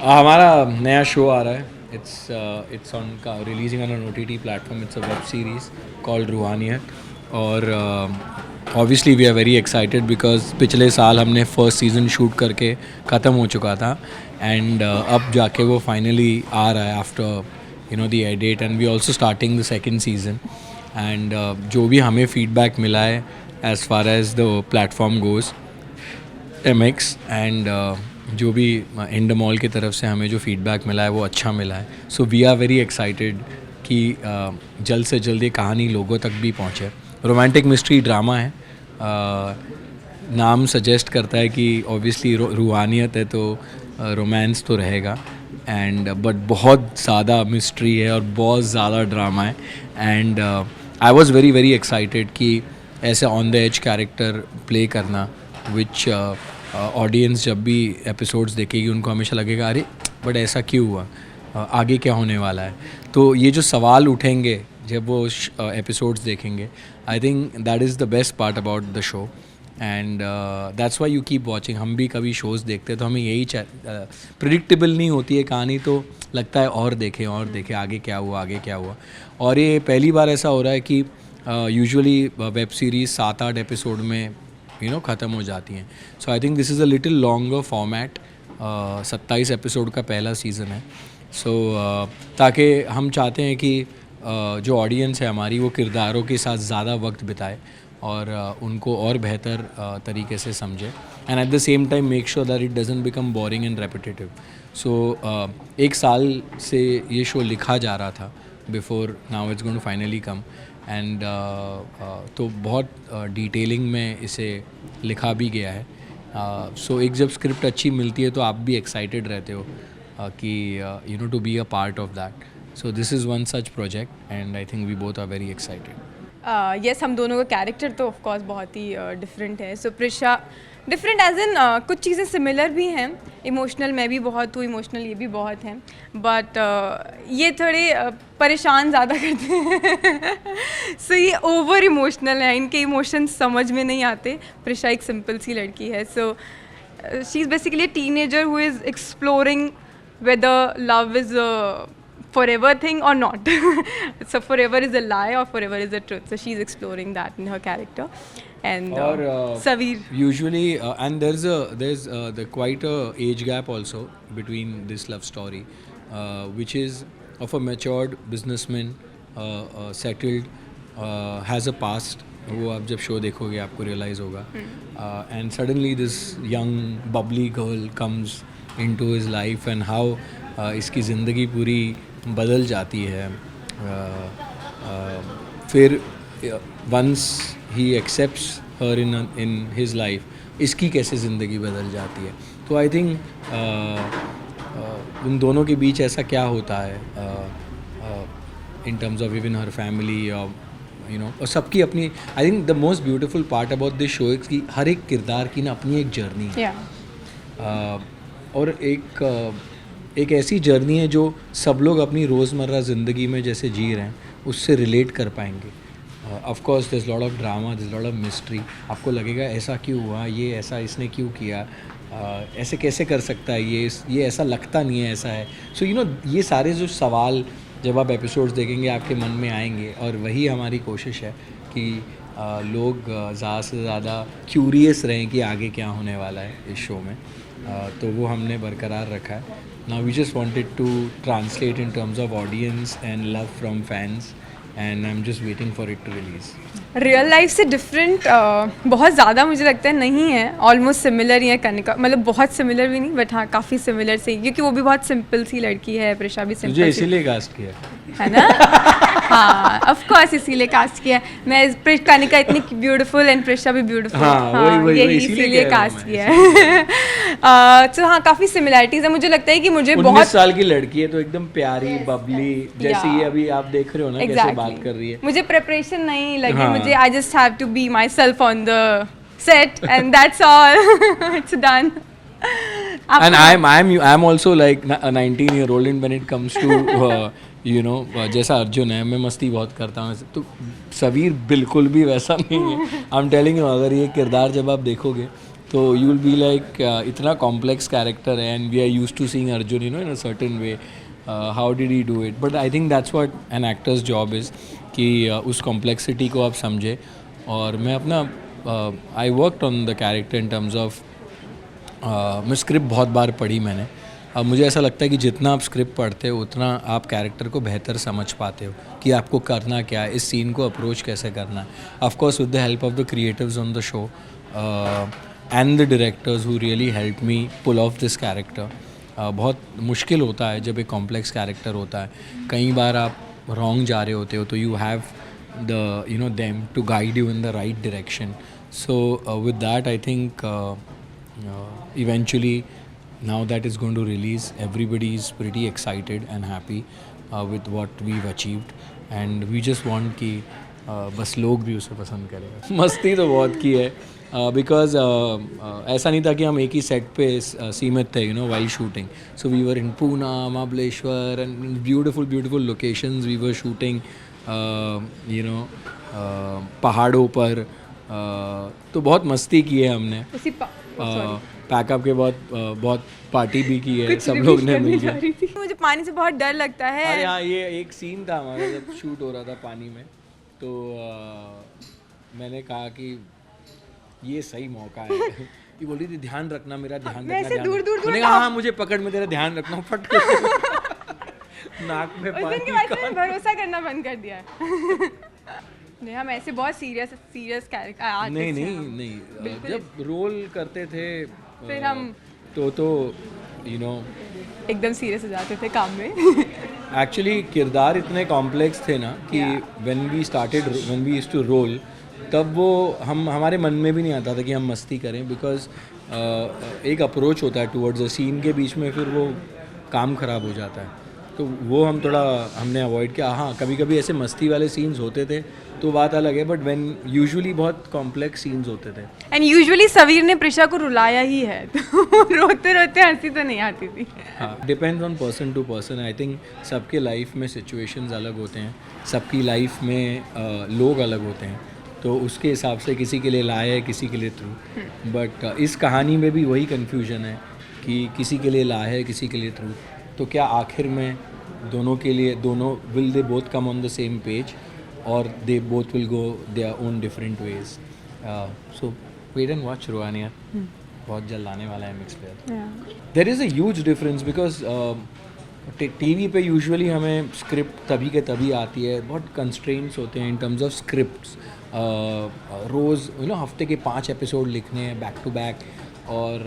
हमारा नया शो आ रहा है. It's on releasing on an OTT platform. It's a web series called रूहानियत. और obviously we are very excited because पिछले साल हमने फर्स्ट सीज़न शूट करके ख़त्म हो चुका था. एंड अब जाके वो फाइनली आ रहा है after the edit, and we also starting the second season. And जो भी हमें फीडबैक मिला है as far as the platform goes, MX, and जो भी इंडमॉल की तरफ से हमें जो फीडबैक मिला है वो अच्छा मिला है. So we are very excited कि जल्द से जल्द ये कहानी लोगों तक भी पहुँचे. रोमांटिक मिस्ट्री ड्रामा है. नाम सजेस्ट करता है कि ऑब्वियसली रूहानियत है तो रोमांस तो रहेगा, एंड बट बहुत ज़्यादा मिस्ट्री है और बहुत ज़्यादा ड्रामा है. And I was very very excited कि ऐसे on the edge character play करना, विच ऑडियंस जब भी एपिसोड्स देखेगी उनको हमेशा लगेगा अरे बट ऐसा क्यों हुआ, आगे क्या होने वाला है. तो ये जो सवाल उठेंगे जब वो एपिसोड्स देखेंगे, I think that is the best part about the show. And that's why you keep watching. हम भी कभी शोज़ देखते हैं तो हमें यही प्रिडिक्टेबल नहीं होती है कहानी, तो लगता है और देखें आगे क्या हुआ आगे क्या हुआ. और ये पहली बार ऐसा हो रहा है कि यूजुअली वेब सीरीज़ 7-8 एपिसोड में ख़त्म हो जाती हैं. So I think this is a little longer format. 27 episode का पहला सीज़न है. सो ताकि हम चाहते हैं कि जो ऑडियंस है हमारी वो किरदारों के साथ ज़्यादा वक्त बिताए और उनको और बेहतर तरीके से समझे, and at the same time make sure that it doesn't become boring and repetitive. So 1 साल से ये शो लिखा जा रहा था before now it's going to finally come. And तो बहुत डिटेलिंग में इसे लिखा भी गया है. सो एक जब स्क्रिप्ट अच्छी मिलती है तो आप भी एक्साइटेड रहते हो कि to be a part of that. So this is one such project and I think we both are very excited. Yes, हम दोनों का कैरेक्टर तो ऑफ कोर्स बहुत ही डिफरेंट है. सो प्रिशा डिफरेंट एज इन कुछ चीज़ें सिमिलर भी हैं. इमोशनल मैं भी बहुत हूँ, इमोशनल ये भी बहुत हैं, बट ये थोड़े परेशान ज़्यादा करते हैं. सो ये ओवर इमोशनल है, इनके इमोशंस समझ में नहीं आते. प्रिशा एक सिंपल सी लड़की है. So she is basically a teenager who is exploring whether love is a forever thing or not. So forever is a lie or forever is a truth. So she's exploring that in her character. And Saveer. Usually, and there's the quite a age gap also between this love story, which is of a matured businessman, settled, has a past. वो आप जब show देखोगे आपको realise होगा. And suddenly this young bubbly girl comes into his life and how इसकी ज़िंदगी पूरी बदल जाती है. फिर वंस ही accepts her in his life इसकी कैसे ज़िंदगी बदल जाती है. तो आई थिंक उन दोनों के बीच ऐसा क्या होता है इन terms of even her family और सबकी अपनी. I think the most beautiful part about this show is कि हर एक किरदार की ना अपनी एक जर्नी है. और एक ऐसी जर्नी है जो सब लोग अपनी रोज़मर्रा ज़िंदगी में जैसे जी रहे हैं उससे रिलेट कर पाएंगे. Of course there is lot of drama, there is lot of mystery. आपको लगेगा ऐसा क्यों हुआ, ये ऐसा इसने क्यों किया, ऐसे कैसे कर सकता है, ये ऐसा लगता नहीं है ऐसा है. सो ये सारे जो सवाल जब आप एपिसोड्स देखेंगे आपके मन में आएंगे, और वही हमारी कोशिश है कि लोग ज़्यादा से ज़्यादा क्यूरियस रहें कि आगे क्या होने वाला है इस शो में. तो वो हमने बरकरार रखा है. Now we just wanted to translate in terms of audience and love from fans, and I'm just waiting for it to release. Real life से डिफरेंट बहुत ज़्यादा मुझे लगता है नहीं है. ऑलमोस्ट सिमिलर ही है कनिका, मतलब बहुत सिमिलर भी नहीं बट हाँ काफ़ी सिमिलर से, क्योंकि वो भी बहुत सिंपल सी लड़की है. प्रिशा भी सिंपल मुझे इसीलिए कास्ट किया है ना. हाँ ऑफ कोर्स इसीलिए कास्ट किया. मैं कनिका इतनी ब्यूटीफुल एंड प्रिशा भी ब्यूटीफुल. हाँ यही इसीलिए कास्ट किया है. तो हाँ काफ़ी सिमिलैरिटीज़ है. मुझे लगता है कि मुझे 19 साल की लड़की है तो एकदम प्यारी बबली जैसे ये अभी आप देख रहे हो ना कैसे बात कर रही है. मुझे प्रिपरेशन नहीं लगी. मुझे I just have to be myself on the set and that's all. It's done. And I'm also like a 19-year-old, and when it comes to जैसा अर्जुन है मैं मस्ती बहुत करता हूँ, तो सवीर बिल्कुल भी वैसा नहीं है. I'm telling you, अगर ये किरदार जब आप देखोगे तो यू विल बी लाइक इतना कॉम्प्लेक्स कैरेक्टर है and we are used to seeing Arjun you know in a certain way, how did he do it, but I think that's what an actor's job is कि उस complexity को आप समझे. और मैं अपना I worked on the character in terms of मैं script बहुत बार पढ़ी मैंने. अब मुझे ऐसा लगता है कि जितना आप स्क्रिप्ट पढ़ते हो उतना आप कैरेक्टर को बेहतर समझ पाते हो कि आपको करना क्या है, इस सीन को अप्रोच कैसे करना है. Of course with the help of the creatives on the show and the directors who really help me pull off this character. बहुत मुश्किल होता है जब एक कॉम्प्लेक्स कैरेक्टर होता है. कई बार आप रॉन्ग जा रहे होते हो तो you have the you know them to guide you in the right direction. So with that I think eventually now that it's going to release, everybody is pretty excited and happy with what we've achieved and we just want कि बस लोग भी उसे पसंद करें. मस्ती तो बहुत की है बिकॉज ऐसा नहीं था कि हम एक ही सेट पे सीमित थे you know while shooting. So we were in Poona, Mahabaleshwar and beautiful locations we were shooting you know पहाड़ों पर. तो बहुत मस्ती की है हमने. पैकअप के बहुत पार्टी भी की है सब लोग ने मिलकर. मुझे पानी से बहुत डर लगता है. अरे हाँ, ये एक सीन था हमारा जब शूट हो रहा था पानी में, तो मैंने कहा कि ये सही मौका है. ये बोली थी ध्यान रखना मेरा, ध्यान रखना. दूर मैंने कहा हाँ मुझे पकड़ में तेरा ध्यान रखना. फट के नाक में पानी. भरोसा करना बंद कर दिया है. नहीं, हम ऐसे बहुत सीरियस कैरेक्टर नहीं जब रोल करते थे फिर हम तो यू नो एकदम सीरियस हो जाते थे काम में. एक्चुअली किरदार इतने कॉम्प्लेक्स थे ना कि when we used to roll तब वो हमारे मन में भी नहीं आता था कि हम मस्ती करें. बिकॉज एक अप्रोच होता है टुवर्ड्स अ सीन के बीच में, फिर वो काम ख़राब हो जाता है. तो वो हमने अवॉइड किया. हाँ कभी कभी ऐसे मस्ती वाले सीन्स होते थे तो बात अलग है, बट व्हेन यूजुअली बहुत कॉम्प्लेक्स सीन्स होते थे. एंड यूजुअली सवीर ने प्रिशा को रुलाया ही है. तो रोते रोते हंसी तो नहीं आती थी. हाँ, depends on person to person. I think सबके लाइफ में सिचुएशंस अलग होते हैं, सबकी लाइफ में लोग अलग होते हैं, तो उसके हिसाब से किसी के लिए लाया है किसी के लिए थ्रू. बट इस कहानी में भी वही कन्फ्यूजन है कि किसी के लिए लाया है किसी के लिए थ्रू. तो क्या आखिर में दोनों will they both come on the same page और they both will go their own different ways. So wait and watch Ruhaniyat. बहुत जल्द आने वाला है MX Player. There is a huge difference because TV पे यूजुअली हमें स्क्रिप्ट तभी के तभी आती है. बहुत कंस्ट्रेंट्स होते हैं इन टर्म्स ऑफ स्क्रिप्ट्स. रोज़ यू नो हफ्ते के 5 एपिसोड लिखने हैं बैक टू बैक. और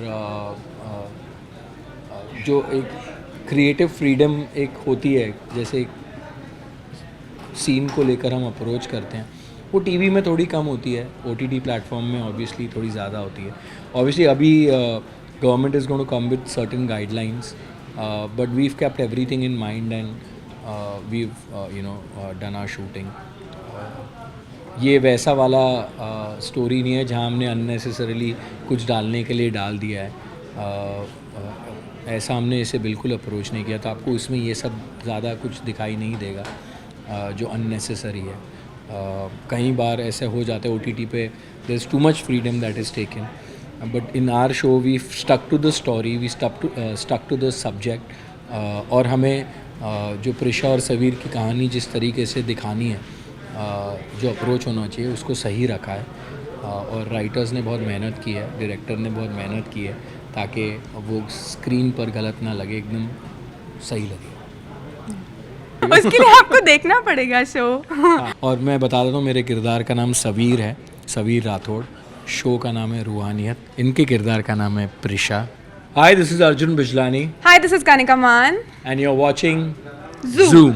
जो एक क्रिएटिव फ्रीडम एक होती है, जैसे सीन को लेकर हम अप्रोच करते हैं, वो टीवी में थोड़ी कम होती है. OTT प्लेटफॉर्म में ऑब्वियसली थोड़ी ज़्यादा होती है. ऑब्वियसली अभी government is going to come with certain guidelines, but we've kept everything in mind and we've you know done our shooting. ये वैसा वाला स्टोरी नहीं है जहाँ हमने अननेसेसरीली कुछ डालने के लिए डाल दिया है. ऐसा हमने इसे बिल्कुल अप्रोच नहीं किया. तो आपको इसमें ये सब ज़्यादा कुछ दिखाई नहीं देगा जो अननेसेसरी है. कई बार ऐसे हो जाता है OTT पे there is too much freedom that is taken, but in our show we stuck to the story, we stuck to the subject. और हमें जो प्रिशा और सवीर की कहानी जिस तरीके से दिखानी है, जो अप्रोच होना चाहिए उसको सही रखा है. और राइटर्स ने बहुत मेहनत की है, डायरेक्टर ने बहुत मेहनत की है ताकि वो स्क्रीन पर गलत ना लगे, एकदम सही लगे. उसके लिए आपको देखना पड़ेगा शो. और मैं बता देता हूँ मेरे किरदार का नाम सवीर है, सवीर राठौड़. शो का नाम है रूहानियत. इनके किरदार का नाम है Prisha. Hi, this is Arjun Bijlani. Hi, this is Kanika Mann. And you are watching Zoom.